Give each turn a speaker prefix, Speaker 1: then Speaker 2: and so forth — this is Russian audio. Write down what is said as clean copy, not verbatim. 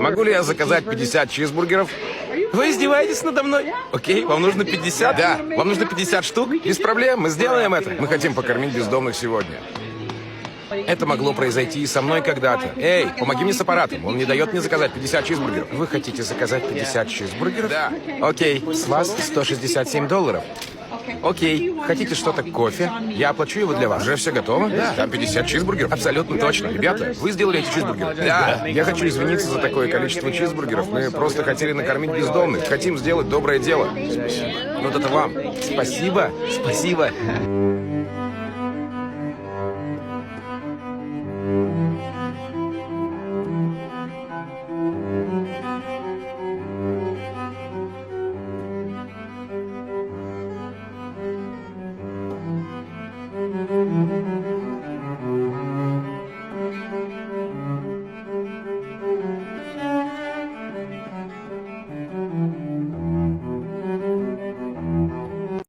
Speaker 1: Могу ли я заказать 50 чизбургеров? Вы издеваетесь надо мной? Окей, вам нужно 50? Да, вам нужно 50 штук? Без проблем, мы сделаем это. Мы хотим покормить бездомных сегодня. Это могло произойти и со мной когда-то. Эй, помоги мне с аппаратом. Он не дает мне заказать 50 чизбургеров. Вы хотите заказать 50 чизбургеров? Да. Окей, с вас $167. Окей, хотите что-то кофе? Я оплачу его для вас. Уже все готово? Да. Там 50 чизбургеров? Абсолютно точно. Ребята, вы сделали эти чизбургеры? Да. Я хочу извиниться за такое количество чизбургеров. Мы просто хотели накормить бездомных. Хотим сделать доброе дело. Спасибо. Вот это вам. Спасибо. Спасибо.